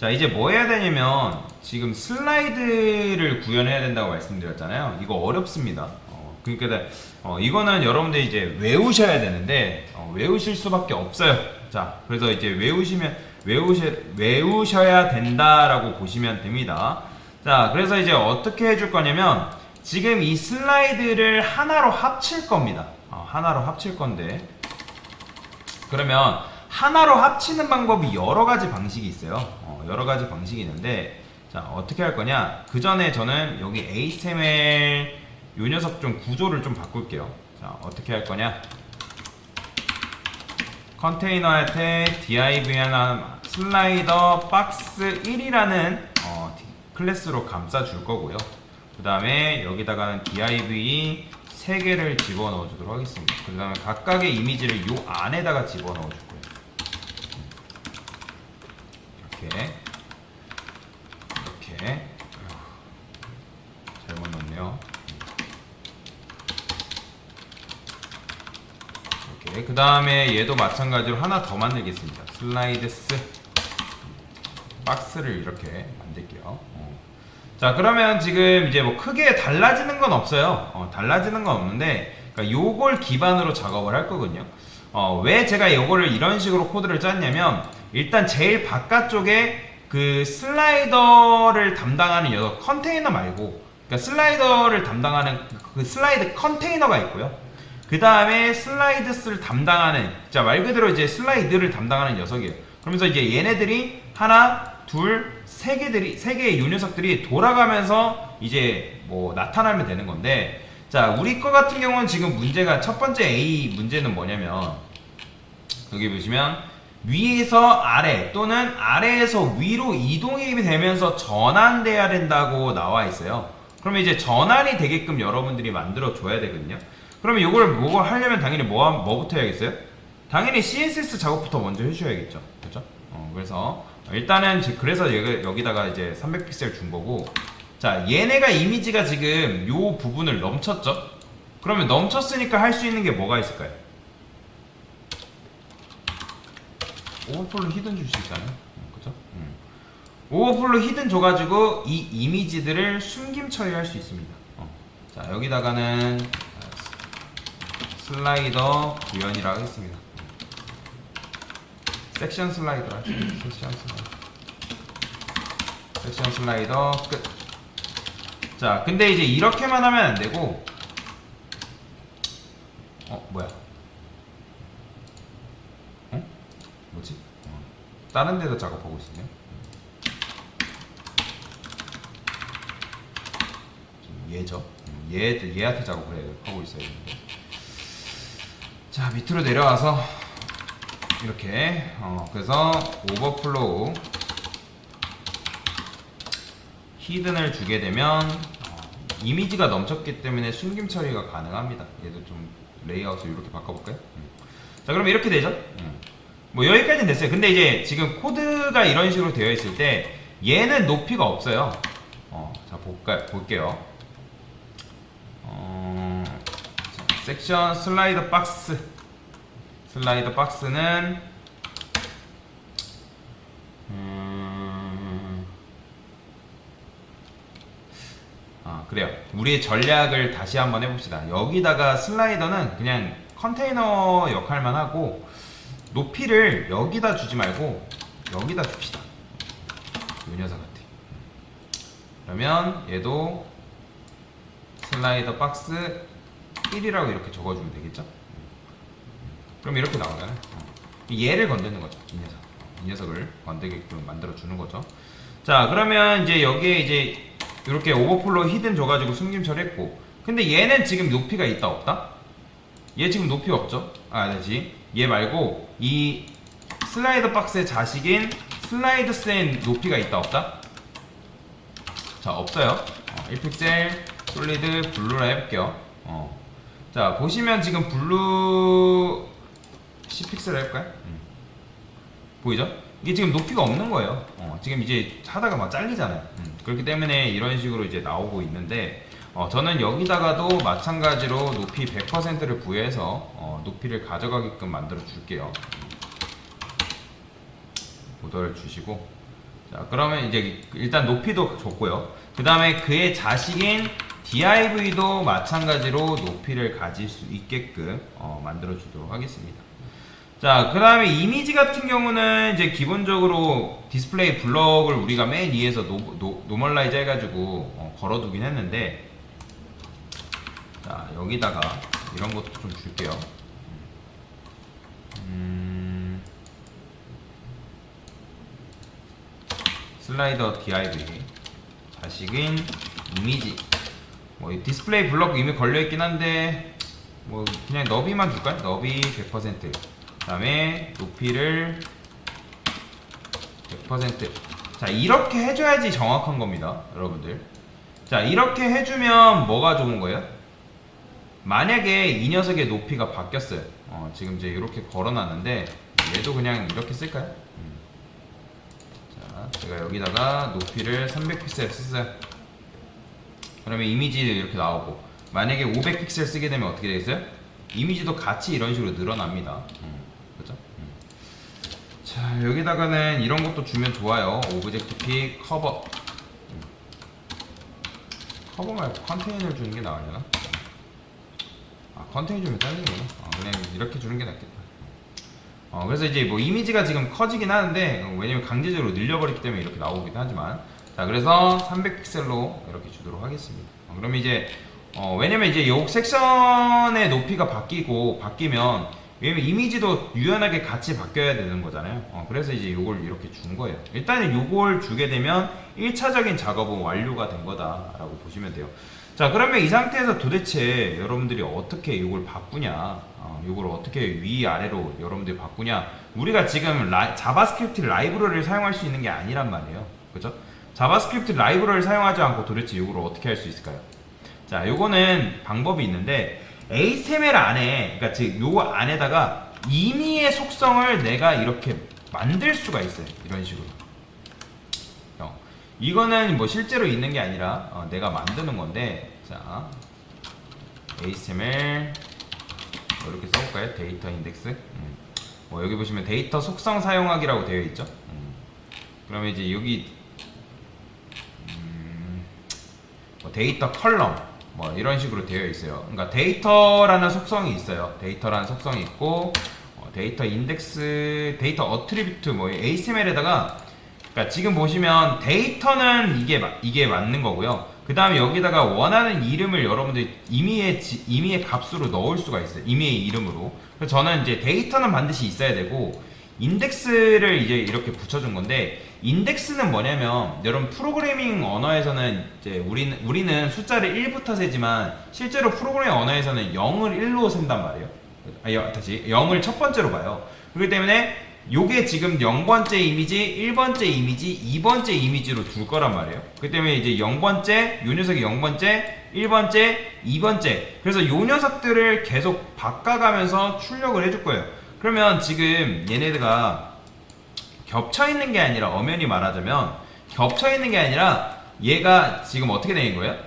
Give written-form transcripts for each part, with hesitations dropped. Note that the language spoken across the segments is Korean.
자, 이제 뭐 해야 되냐면 지금 슬라이드를 구현해야 된다고 말씀드렸잖아요. 이거 어렵습니다. 그러니까 이거는 여러분들이 이제 외우셔야 되는데 외우실 수밖에 없어요. 자, 그래서 이제 외우셔야 된다라고 보시면 됩니다. 자, 그래서 이제 어떻게 해줄 거냐면 지금 이 슬라이드를 하나로 합칠 겁니다. 하나로 합칠 건데, 그러면 하나로 합치는 방법이 여러 가지 방식이 있어요. 여러 가지 방식이 있는데, 자, 어떻게 할 거냐? 그 전에 저는 여기 HTML 요 녀석 좀 구조를 좀 바꿀게요. 자, 어떻게 할 거냐? 컨테이너한테 div 하나 슬라이더 박스 1이라는 클래스로 감싸 줄 거고요. 그 다음에 여기다가는 div 3개를 집어넣어 주도록 하겠습니다. 그 다음에 각각의 이미지를 요 안에다가 집어넣어 줄 거예요. 이렇게 잘못 넣었네요. 이렇게. 그 다음에 얘도 마찬가지로 하나 더 만들겠습니다. 슬라이드스 박스를 이렇게 만들게요. 자, 그러면 지금 이제 뭐 크게 달라지는 건 없어요. 달라지는 건 없는데, 그러니까 요걸 기반으로 작업을 할 거거든요. 왜 제가 요거를 이런 식으로 코드를 짰냐면, 일단 제일 바깥쪽에 그 슬라이더를 담당하는 녀석 컨테이너 말고, 그러니까 슬라이더를 담당하는 그 슬라이드 컨테이너가 있고요. 그 다음에 슬라이드스를 담당하는, 자, 말 그대로 이제 슬라이드를 담당하는 녀석이에요. 그러면서 이제 얘네들이 하나, 둘, 세 개의 요 녀석들이 돌아가면서 이제 뭐 나타나면 되는 건데, 자, 우리 거 같은 경우는 지금 문제가 첫 번째 A 문제는 뭐냐면, 여기 보시면 위에서 아래 또는 아래에서 위로 이동이 되면서 전환돼야 된다고 나와 있어요. 그러면 이제 전환이 되게끔 여러분들이 만들어 줘야 되거든요. 그러면 요걸 하려면 당연히 뭐부터 해야겠어요? 당연히 CSS 작업부터 먼저 해주셔야겠죠. 그렇죠? 그래서 일단은 그래서 여기다가 이제 300픽셀 준 거고, 자, 얘네가 이미지가 지금 요 부분을 넘쳤죠? 그러면 넘쳤으니까 할 수 있는 게 뭐가 있을까요? 오버플로 히든 줄 수 있잖아요. 그쵸? 오버플로 히든 줘가지고 이 이미지들을 숨김 처리할 수 있습니다. 자, 여기다가는 슬라이더 구현이라고 하겠습니다. 섹션 슬라이더라. 섹션 슬라이더 끝. 자, 근데 이제 이렇게만 하면 안 되고, 뭐야? 뭐지? 다른 데도 작업하고 있었네. 얘죠. 얘한테 작업을 하고 있어야 되는데. 자, 밑으로 내려와서 이렇게 그래서 오버플로우 히든을 주게 되면 이미지가 넘쳤기 때문에 숨김 처리가 가능합니다. 얘도 좀 레이아웃을 이렇게 바꿔볼까요? 자, 그럼 이렇게 되죠? 뭐 여기까지는 됐어요. 근데 이제 지금 코드가 이런 식으로 되어 있을 때 얘는 높이가 없어요. 자, 볼게요. 자, 섹션 슬라이더 박스. 슬라이더 박스는 그래요. 우리의 전략을 다시 한번 해봅시다. 여기다가 슬라이더는 그냥 컨테이너 역할만 하고, 높이를 여기다 주지 말고 여기다 줍시다. 이 녀석한테. 그러면 얘도 슬라이더 박스 1이라고 이렇게 적어주면 되겠죠? 그럼 이렇게 나오잖아요. 얘를 건드는 거죠. 이 녀석을 건드게끔 만들어주는 거죠. 자, 그러면 이제 여기에 이제 이렇게 오버플로우 히든 줘가지고 숨김 처리했고, 근데 얘는 지금 높이가 있다 없다? 얘 지금 높이가 없죠? 아니지. 얘 말고 이 슬라이더 박스의 자식인 슬라이드스의 높이가 있다 없다? 자, 없어요. 1픽셀 솔리드 블루라 해볼게요. 자, 보시면 지금 블루 10픽셀 해볼까요? 보이죠? 이게 지금 높이가 없는 거예요. 지금 이제 하다가 막 잘리잖아요. 그렇기 때문에 이런 식으로 이제 나오고 있는데, 저는 여기다가도 마찬가지로 높이 100%를 부여해서 높이를 가져가게끔 만들어 줄게요. 보더를 주시고, 자, 그러면 이제 일단 높이도 줬고요. 그 다음에 그의 자식인 div도 마찬가지로 높이를 가질 수 있게끔 만들어 주도록 하겠습니다. 자, 그 다음에 이미지 같은 경우는 이제 기본적으로 디스플레이 블럭을 우리가 맨 위에서 노멀라이즈 해가지고 걸어두긴 했는데, 자, 여기다가 이런 것도 좀 줄게요. 슬라이더 div 자식인 이미지, 뭐 디스플레이 블럭 이미 걸려있긴 한데 뭐 그냥 너비만 줄까요? 너비 100%, 그 다음에 높이를 100%. 자, 이렇게 해줘야지 정확한 겁니다, 여러분들. 자, 이렇게 해주면 뭐가 좋은 거예요? 만약에 이 녀석의 높이가 바뀌었어요. 지금 이제 이렇게 걸어놨는데 얘도 그냥 이렇게 쓸까요? 자, 제가 여기다가 높이를 300픽셀 썼어요. 그러면 이미지 이렇게 나오고, 만약에 500픽셀 쓰게 되면 어떻게 되겠어요? 이미지도 같이 이런 식으로 늘어납니다. 그죠? 자, 여기다가는 이런 것도 주면 좋아요. 오브젝트 픽 커버. 커버 말고 컨테이너를 주는 게 나으려나? 아, 컨테이너 주면 잘리는구나. 그냥 이렇게 주는 게 낫겠다. 그래서 이제 뭐 이미지가 지금 커지긴 하는데, 왜냐면 강제적으로 늘려버렸기 때문에 이렇게 나오기도 하지만, 자, 그래서 300픽셀로 이렇게 주도록 하겠습니다. 그러면 이제 왜냐면 이제 요 섹션의 높이가 바뀌면, 왜냐면 이미지도 유연하게 같이 바뀌어야 되는 거잖아요. 그래서 이제 요걸 이렇게 준 거예요. 일단은 요걸 주게 되면 1차적인 작업은 완료가 된 거다라고 보시면 돼요. 자, 그러면 이 상태에서 도대체 여러분들이 어떻게 이걸 바꾸냐, 이걸 어떻게 위아래로 여러분들이 바꾸냐. 우리가 지금 자바스크립트 라이브러리를 사용할 수 있는 게 아니란 말이에요. 그죠? 자바스크립트 라이브러리를 사용하지 않고 도대체 이걸 어떻게 할 수 있을까요? 자, 요거는 방법이 있는데, HTML 안에, 그러니까 즉 요 안에다가 임의의 속성을 내가 이렇게 만들 수가 있어요. 이런 식으로. 이거는 뭐 실제로 있는 게 아니라 내가 만드는 건데, 자, HTML 이렇게 써볼까요? 데이터 인덱스. 여기 보시면 데이터 속성 사용하기라고 되어 있죠. 그러면 이제 여기 뭐 데이터 컬럼 뭐 이런 식으로 되어 있어요. 그러니까 데이터라는 속성이 있어요. 데이터라는 속성이 있고, 데이터 인덱스, 데이터 어트리뷰트, 뭐 HTML에다가, 그러니까 지금 보시면 데이터는 이게 맞는 거고요. 그 다음에 여기다가 원하는 이름을 여러분들 임의의 값으로 넣을 수가 있어요. 임의의 이름으로. 그래서 저는 이제 데이터는 반드시 있어야 되고, 인덱스를 이제 이렇게 붙여준 건데, 인덱스는 뭐냐면, 여러분 프로그래밍 언어에서는 이제 우리는 숫자를 1부터 세지만, 실제로 프로그래밍 언어에서는 0을 1로 센단 말이에요. 다시 0을 첫 번째로 봐요. 그렇기 때문에 요게 지금 0번째 이미지, 1번째 이미지, 2번째 이미지로 둘 거란 말이에요. 그렇기 때문에 이제 0번째, 요 녀석이 0번째, 1번째, 2번째. 그래서 요 녀석들을 계속 바꿔가면서 출력을 해줄 거예요. 그러면 지금 얘네들가 겹쳐있는 게 아니라, 엄연히 말하자면 겹쳐있는 게 아니라 얘가 지금 어떻게 된 거예요?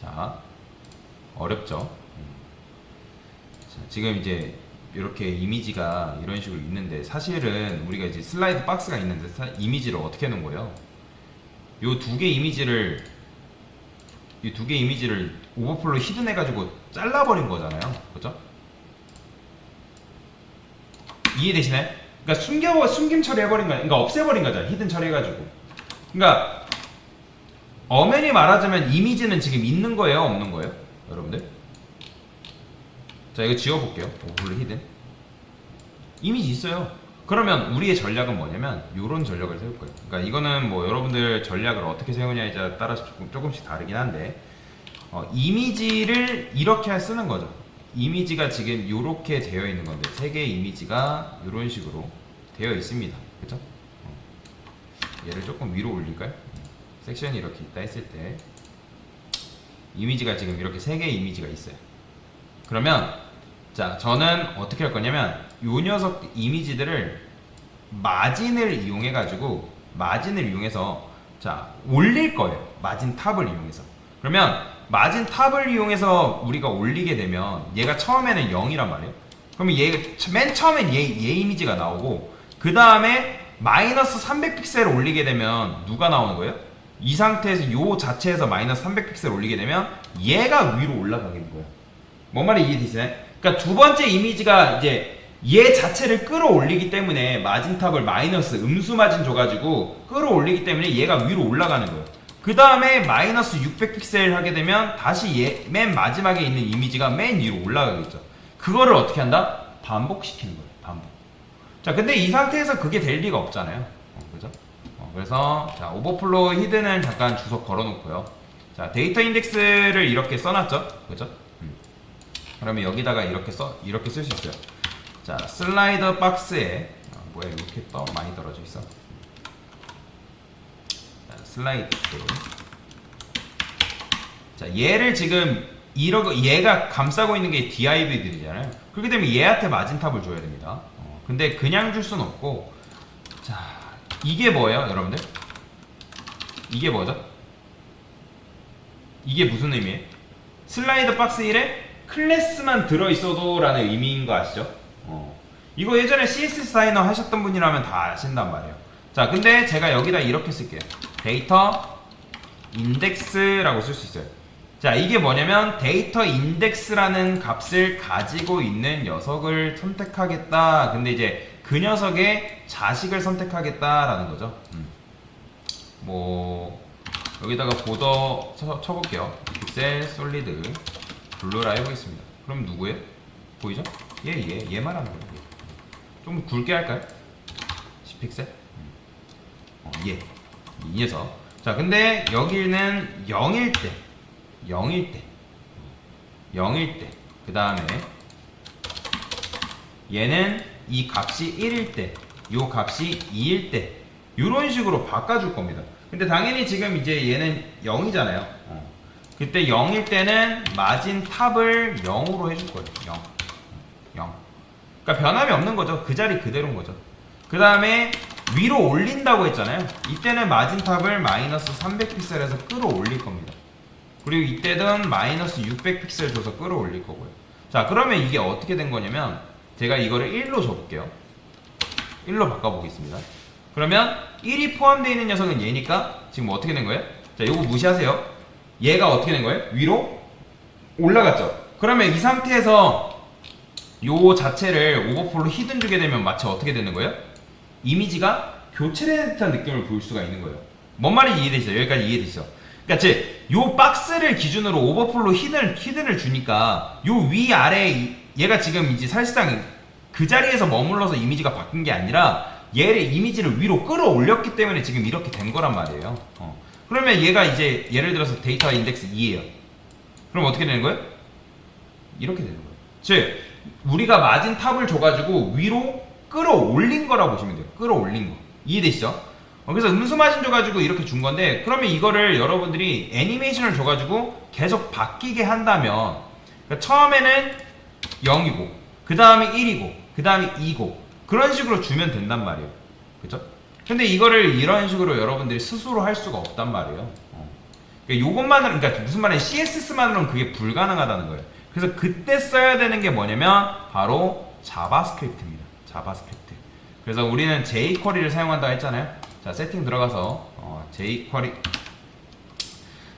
자, 어렵죠? 자, 지금 이제 이렇게 이미지가 이런 식으로 있는데, 사실은 우리가 이제 슬라이드 박스가 있는데 이미지를 어떻게 하는 거예요? 요 두 개 이미지를 오버플로 히든 해가지고 잘라버린 거잖아요. 그죠? 이해되시나요? 그러니까 숨김 처리해버린 거야. 그러니까 없애버린 거잖아. 히든 처리해가지고. 그러니까 엄연히 말하자면 이미지는 지금 있는 거예요, 없는 거예요? 여러분들? 자, 이거 지워볼게요. 오버플로 히든. 이미지 있어요. 그러면 우리의 전략은 뭐냐면 요런 전략을 세울 거예요. 그러니까 이거는 뭐 여러분들 전략을 어떻게 세우냐에 따라서 조금씩 다르긴 한데, 이미지를 이렇게 쓰는 거죠. 이미지가 지금 이렇게 되어 있는 건데, 세 개의 이미지가 이런 식으로 되어 있습니다. 그죠? 얘를 조금 위로 올릴까요? 섹션이 이렇게 있다 했을 때 이미지가 지금 이렇게 세 개의 이미지가 있어요. 그러면 자, 저는 어떻게 할 거냐면 요 녀석 이미지들을 마진을 이용해서 자, 올릴 거예요. 마진 탑을 이용해서. 그러면 마진 탑을 이용해서 우리가 올리게 되면 얘가 처음에는 0이란 말이에요. 그러면 맨 처음엔 얘 이미지가 나오고 그 다음에 마이너스 300픽셀을 올리게 되면 누가 나오는 거예요? 이 상태에서 요 자체에서 마이너스 300픽셀 올리게 되면 얘가 위로 올라가게 되는 거예요. 뭔 말이 이해되시나요? 그러니까 두 번째 이미지가 이제 얘 자체를 끌어올리기 때문에 마진탑을 마이너스 음수 마진 줘가지고 끌어올리기 때문에 얘가 위로 올라가는 거예요. 그 다음에 마이너스 600픽셀 하게 되면 다시 얘 맨 마지막에 있는 이미지가 맨 위로 올라가겠죠. 그거를 어떻게 한다? 반복시키는 거예요. 반복. 자, 근데 이 상태에서 그게 될 리가 없잖아요. 그죠? 그래서 자, 오버플로우 히드는 잠깐 주석 걸어놓고요. 자, 데이터 인덱스를 이렇게 써놨죠. 그죠? 그러면 여기다가 이렇게 쓸 수 있어요. 자, 슬라이더 박스에 뭐야 이렇게 많이 떨어져 있어. 자, 슬라이드. 자, 얘를 지금 얘가 감싸고 있는 게 div들이잖아요. 그렇게 되면 얘한테 마진탑을 줘야 됩니다. 근데 그냥 줄 수는 없고, 자, 이게 뭐예요, 여러분들? 이게 뭐죠? 이게 무슨 의미예요? 슬라이더 박스 1에 클래스만 들어있어도 라는 의미인 거 아시죠? 이거 예전에 CSS 사이너 하셨던 분이라면 다 아신단 말이에요. 자, 근데 제가 여기다 이렇게 쓸게요. 데이터 인덱스라고 쓸 수 있어요. 자, 이게 뭐냐면 데이터 인덱스라는 값을 가지고 있는 녀석을 선택하겠다. 근데 이제 그 녀석의 자식을 선택하겠다라는 거죠. 뭐 여기다가 보더 쳐볼게요. 픽셀 솔리드 블루라 해보겠습니다. 그럼 누구예요? 보이죠? 얘 말하는 거예요. 좀 굵게 할까요? 10픽셀? 이 녀석. 자, 근데 여기는 0일 때 그 다음에 얘는 이 값이 1일 때, 요 값이 2일 때 이런 식으로 바꿔줄 겁니다. 근데 당연히 지금 이제 얘는 0이잖아요. 그때 0일 때는 마진 탑을 0으로 해줄 거예요. 0. 그러니까 변함이 없는 거죠. 그 자리 그대로인 거죠. 그 다음에 위로 올린다고 했잖아요. 이때는 마진 탑을 마이너스 300픽셀에서 끌어올릴 겁니다. 그리고 이때는 마이너스 600픽셀 줘서 끌어올릴 거고요. 자, 그러면 이게 어떻게 된 거냐면 제가 이거를 1로 줘볼게요. 1로 바꿔보겠습니다. 그러면 1이 포함되어 있는 녀석은 얘니까 지금 어떻게 된 거예요? 자, 요거 무시하세요. 얘가 어떻게 된 거예요? 위로 올라갔죠. 그러면 이 상태에서 요 자체를 오버플로 히든 주게 되면 마치 어떻게 되는 거예요? 이미지가 교체된 듯한 느낌을 보일 수가 있는 거예요. 뭔 말인지 이해되시죠? 여기까지 이해되시죠? 그러니까 요 박스를 기준으로 오버플로 히든을 주니까 요 위아래 얘가 지금 이제 사실상 그 자리에서 머물러서 이미지가 바뀐 게 아니라 얘를 이미지를 위로 끌어올렸기 때문에 지금 이렇게 된 거란 말이에요. 그러면 얘가 이제 예를 들어서 데이터 인덱스 2예요. 그럼 어떻게 되는 거예요? 이렇게 되는 거예요. 즉 우리가 마진 탑을 줘가지고 위로 끌어올린 거라고 보시면 돼요. 끌어올린 거. 이해되시죠? 그래서 음수 마진 줘가지고 이렇게 준 건데, 그러면 이거를 여러분들이 애니메이션을 줘가지고 계속 바뀌게 한다면, 그러니까 처음에는 0이고, 그 다음에 1이고, 그 다음에 2고, 그런 식으로 주면 된단 말이에요. 그쵸? 근데 이거를 이런 식으로 여러분들이 스스로 할 수가 없단 말이에요. 그러니까 요것만으로, 그러니까 무슨 말이냐, CSS만으로는 그게 불가능하다는 거예요. 그래서 그때 써야 되는 게 뭐냐면, 바로 자바스크립트입니다. 자바스크립트. 그래서 우리는 jQuery를 사용한다고 했잖아요. 자, 세팅 들어가서 jQuery.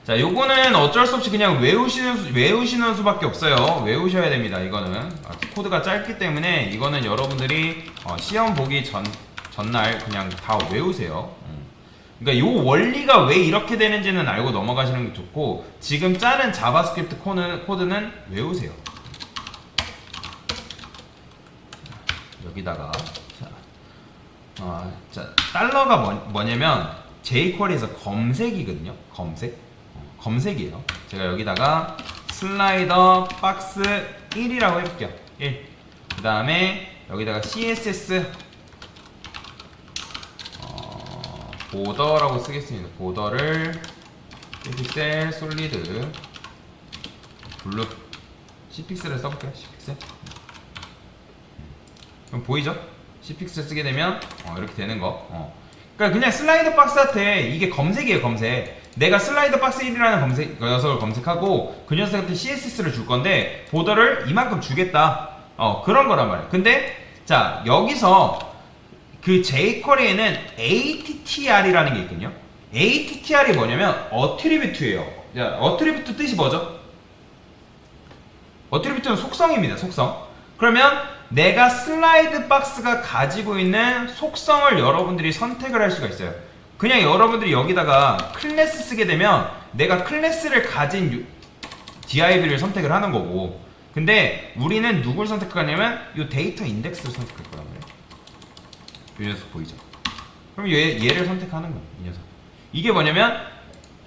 자, 요거는 어쩔 수 없이 그냥 외우시는 수밖에 없어요. 외우셔야 됩니다. 이거는 코드가 짧기 때문에 이거는 여러분들이 시험 보기 전날 그냥 다 외우세요. 그러니까 요 원리가 왜 이렇게 되는지는 알고 넘어가시는 게 좋고, 지금 짜는 자바스크립트 코드는 외우세요. 여기다가 자, 달러가 뭐냐면 jQuery에서 검색이거든요. 검색이에요. 제가 여기다가 슬라이더 박스 1이라고 해볼게요. 1. 그 다음에 여기다가 CSS 보더라고 쓰겠습니다. 보더를 픽셀 솔리드 블루 10픽셀을 써볼게요. 10픽셀. 그럼 보이죠? 10픽셀 쓰게 되면 이렇게 되는 거. 그러니까 그냥 슬라이더 박스한테 이게 검색이에요. 검색. 내가 슬라이더 박스 1이라는 녀석을 검색하고 그 녀석한테 CSS를 줄 건데 보더를 이만큼 주겠다. 그런 거란 말이에요. 근데 자 여기서 그 jQuery에는 ATTR이라는 게 있거든요. ATTR이 뭐냐면 어트리뷰트예요. 자, 어트리뷰트 뜻이 뭐죠? 어트리뷰트는 속성입니다. 속성. 그러면 내가 슬라이드 박스가 가지고 있는 속성을 여러분들이 선택을 할 수가 있어요. 그냥 여러분들이 여기다가 클래스 쓰게 되면 내가 클래스를 가진 div를 선택을 하는 거고, 근데 우리는 누굴 선택하냐면 이 데이터 인덱스를 선택할 거란 말이에요. 이 녀석 보이죠? 그럼 얘를 선택하는 거예요. 이 녀석. 이게 뭐냐면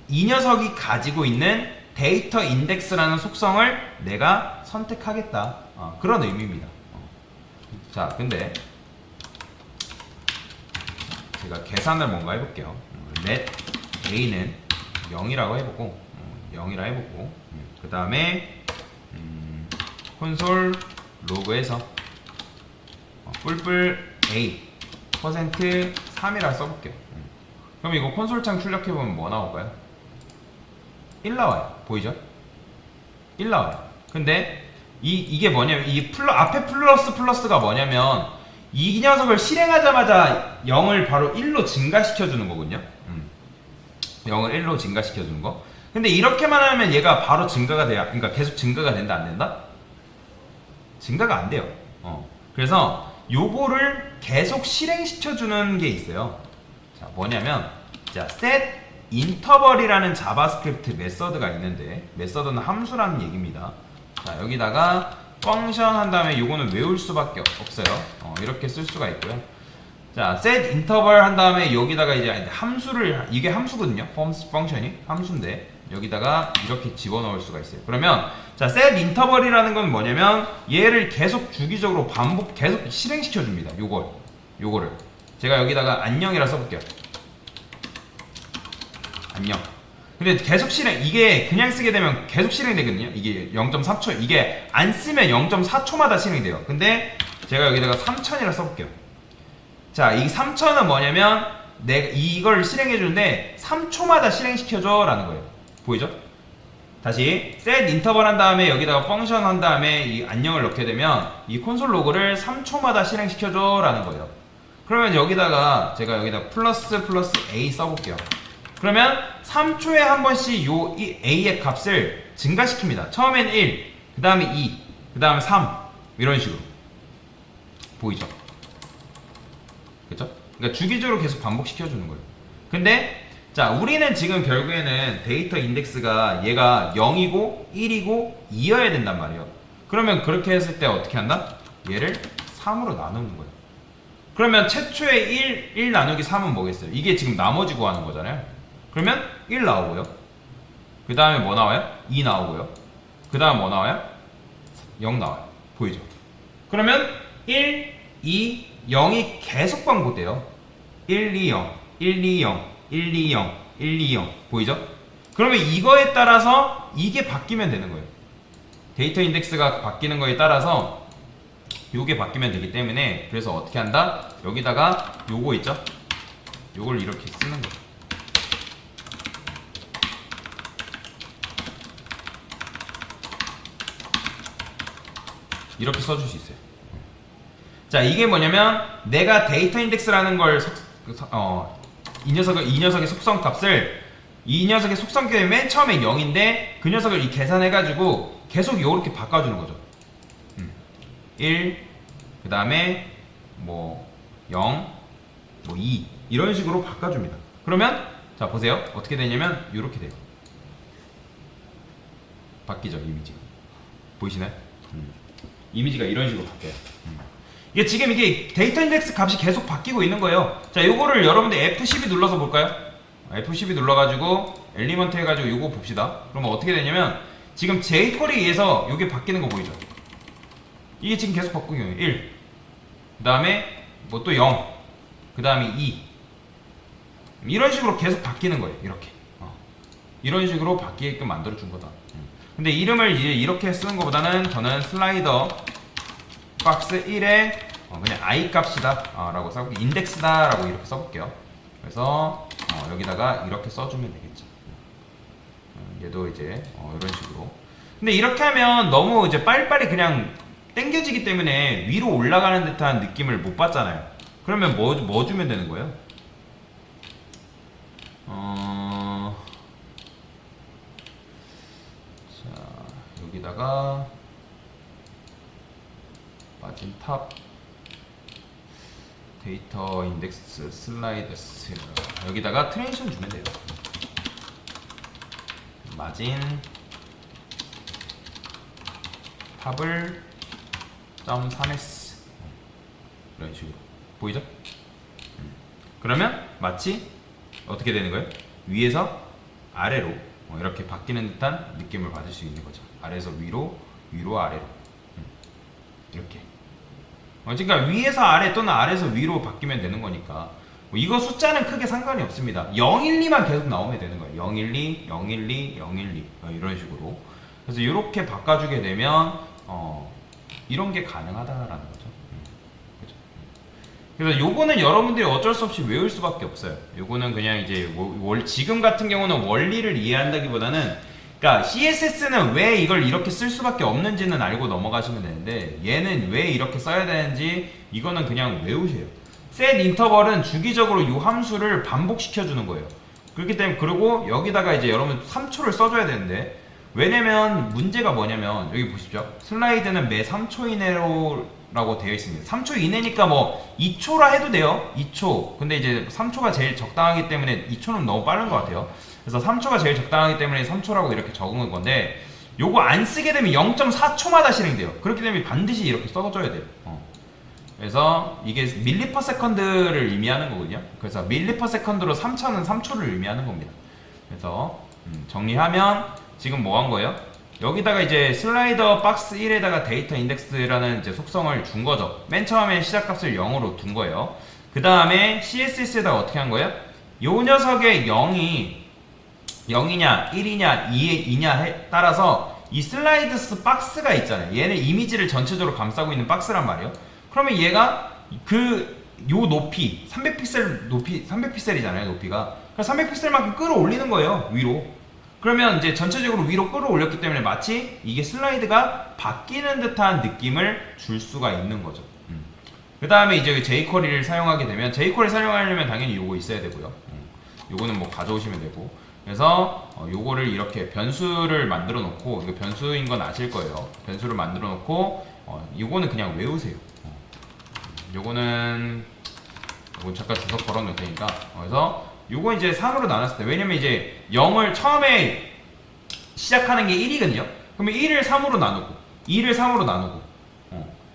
이 녀석이 가지고 있는 데이터 인덱스라는 속성을 내가 선택하겠다. 그런 의미입니다. 자, 근데 제가 계산을 뭔가 해볼게요. let a는 0이라고 해보고, 0이라 해보고, 그 다음에 콘솔 로그에서 뿔뿔 a 퍼센트 3이라 써볼게요. 그럼 이거 콘솔 창 출력해보면 뭐 나올까요? 1 나와요. 보이죠? 1 나와요. 근데 이게 뭐냐면 앞에 플러스가 뭐냐면 이 녀석을 실행하자마자 0을 바로 1로 증가시켜주는 거거든요. 0을 1로 증가시켜주는 거. 근데 이렇게만 하면 얘가 바로 증가가 돼야, 그러니까 계속 증가가 된다 안 된다? 증가가 안 돼요. 그래서 요거를 계속 실행시켜주는 게 있어요. 자, 뭐냐면 자, set interval이라는 자바스크립트 메서드가 있는데, 메서드는 함수라는 얘기입니다. 자, 여기다가 펑션 한 다음에 요거는 외울 수밖에 없어요. 이렇게 쓸 수가 있고요. 자, set interval 한 다음에 여기다가 이제 함수를, 이게 함수거든요. 펑션이 함수인데 여기다가 이렇게 집어넣을 수가 있어요. 그러면 자, set interval이라는 건 뭐냐면 얘를 계속 주기적으로 계속 실행시켜 줍니다. 요거를 제가 여기다가 안녕이라 써볼게요. 안녕. 근데 계속 이게 그냥 쓰게 되면 계속 실행되거든요. 이게 0.4초, 이게 안 쓰면 0.4초마다 실행돼요. 근데 제가 여기다가 3000이라 써볼게요. 자, 이 3000은 뭐냐면 내가 이걸 실행해 주는데 3초마다 실행시켜줘 라는 거예요. 보이죠? 다시 set interval 한 다음에 여기다가 펑션 한 다음에 이 안녕을 넣게 되면 이 콘솔 로그를 3초마다 실행시켜줘 라는 거예요. 그러면 여기다가 제가 여기다 플러스 a 써볼게요. 그러면 3초에 한 번씩 이 a의 값을 증가시킵니다. 처음엔 1, 그 다음에 2, 그 다음에 3 이런 식으로. 보이죠? 그쵸? 그러니까 주기적으로 계속 반복시켜주는 거예요. 근데 자, 우리는 지금 결국에는 데이터 인덱스가 얘가 0이고 1이고 2여야 된단 말이에요. 그러면 그렇게 했을 때 어떻게 한다? 얘를 3으로 나누는 거예요. 그러면 최초의 1 나누기 3은 뭐겠어요? 이게 지금 나머지 구하는 거잖아요. 그러면 1 나오고요. 그 다음에 뭐 나와요? 2 나오고요. 그 다음 뭐 나와요? 0 나와요. 보이죠? 그러면 1, 2, 0이 계속 반복돼요. 1, 2, 0, 1, 2, 0, 1, 2, 0, 1, 2, 0. 보이죠? 그러면 이거에 따라서 이게 바뀌면 되는 거예요. 데이터 인덱스가 바뀌는 거에 따라서 요게 바뀌면 되기 때문에, 그래서 어떻게 한다? 여기다가 요거 있죠? 요걸 이렇게 쓰는 거예요. 이렇게 써줄 수 있어요. 자, 이게 뭐냐면 내가 데이터 인덱스라는 걸 이 녀석의 속성 값을, 이 녀석의 속성 값이 맨 처음에 0인데 그 녀석을 이 계산해가지고 계속 요렇게 바꿔주는 거죠. 1, 그 다음에 뭐 0, 뭐 2 이런 식으로 바꿔줍니다. 그러면 자, 보세요. 어떻게 되냐면 요렇게 돼요. 바뀌죠, 이미지가. 보이시나요? 이미지가 이런 식으로 바뀌어요. 이게 지금 이게 데이터 인덱스 값이 계속 바뀌고 있는 거예요. 자, 요거를 여러분들 F12 눌러서 볼까요? F12 눌러가지고 엘리먼트 해가지고 요거 봅시다. 그러면 어떻게 되냐면 지금 jQuery에서 요게 바뀌는 거 보이죠? 이게 지금 계속 바뀌고 있는 거예요. 1, 그 다음에 뭐 또 0, 그 다음에 2 이런 식으로 계속 바뀌는 거예요. 이렇게 이런 식으로 바뀌게끔 만들어준 거다. 근데 이름을 이제 이렇게 쓰는 것보다는 저는 슬라이더 박스 1에 그냥 i 값이다 라고 써볼게요. 인덱스다 라고 이렇게 써볼게요. 그래서 여기다가 이렇게 써주면 되겠죠. 얘도 이제 이런 식으로. 근데 이렇게 하면 너무 이제 빨리빨리 그냥 당겨지기 때문에 위로 올라가는 듯한 느낌을 못 받잖아요. 그러면 뭐 주면 되는 거예요? 자, 여기다가 마진 탑 데이터 인덱스 슬라이더스 여기다가 트랜지션 주면 돼요. 마진 탑을 0.3s 이런 식으로 보이죠? 그러면 마치 어떻게 되는 거예요? 위에서 아래로 이렇게 바뀌는 듯한 느낌을 받을 수 있는 거죠. 아래에서 위로, 위로 아래로 이렇게. 그러니까 위에서 아래 또는 아래에서 위로 바뀌면 되는 거니까 이거 숫자는 크게 상관이 없습니다. 012만 계속 나오면 되는 거예요. 012, 012, 012 이런 식으로. 그래서 이렇게 바꿔주게 되면 이런 게 가능하다라는 거죠. 그죠? 그래서 요거는 여러분들이 어쩔 수 없이 외울 수밖에 없어요. 요거는 그냥 이제 지금 같은 경우는 원리를 이해한다기보다는 그러니까 CSS는 왜 이걸 이렇게 쓸 수밖에 없는지는 알고 넘어가시면 되는데 얘는 왜 이렇게 써야 되는지 이거는 그냥 외우세요. set 인터벌은 주기적으로 이 함수를 반복시켜 주는 거예요. 그렇기 때문에 그리고 여기다가 이제 여러분 3초를 써줘야 되는데 왜냐면 문제가 뭐냐면 여기 보십시오. 슬라이드는 매 3초 이내로라고 되어 있습니다. 3초 이내니까 뭐 2초라 해도 돼요. 2초. 근데 이제 3초가 제일 적당하기 때문에 2초는 너무 빠른 것 같아요. 그래서 3초가 제일 적당하기 때문에 3초라고 이렇게 적은 건데 요거 안 쓰게 되면 0.4초마다 실행돼요. 그렇기 때문에 반드시 이렇게 써줘야 돼요. 그래서 이게 밀리퍼세컨드를 의미하는 거거든요. 그래서 밀리퍼세컨드로 3초는 3초를 의미하는 겁니다. 그래서 정리하면 지금 뭐 한 거예요? 여기다가 이제 슬라이더 박스 1에다가 데이터 인덱스라는 이제 속성을 준 거죠. 맨 처음에 시작값을 0으로 둔 거예요. 그 다음에 CSS에다가 어떻게 한 거예요? 요 녀석의 0이 0이냐 1이냐 2냐에 따라서 이 슬라이드스 박스가 있잖아요. 얘는 이미지를 전체적으로 감싸고 있는 박스란 말이에요. 그러면 얘가 요 높이 300픽셀 높이 300픽셀이잖아요. 높이가 300픽셀만큼 끌어올리는 거예요. 위로. 그러면 이제 전체적으로 위로 끌어올렸기 때문에 마치 이게 슬라이드가 바뀌는 듯한 느낌을 줄 수가 있는 거죠. 그 다음에 이제 jQuery를 사용하게 되면 jQuery 사용하려면 당연히 요거 있어야 되고요. 요거는 뭐 가져오시면 되고. 그래서 요거를 이렇게 변수를 만들어 놓고 이거 변수인 건 아실 거예요. 변수를 만들어 놓고 요거는 그냥 외우세요. 요거는 잠깐 주석 걸어 놓을 테니까 그래서 요거 이제 3으로 나눴을 때 왜냐면 이제 0을 처음에 시작하는 게 1이거든요. 그러면 1을 3으로 나누고 2를 3으로 나누고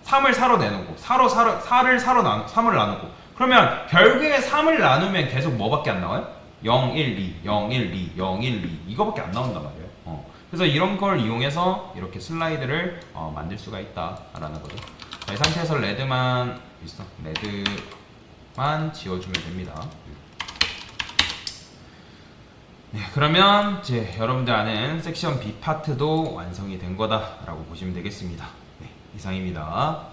3을 4로 내놓고 4를 3을 나누고 그러면 결국에 3을 나누면 계속 뭐밖에 안 나와요? 0, 1, 2, 0, 1, 2, 0, 1, 2 이거밖에 안 나온단 말이에요. 그래서 이런 걸 이용해서 이렇게 슬라이드를 만들 수가 있다라는 거죠. 이 상태에서 레드만 지워주면 됩니다. 네, 그러면 이제 여러분들 아는 섹션 B 파트도 완성이 된 거다라고 보시면 되겠습니다. 네, 이상입니다.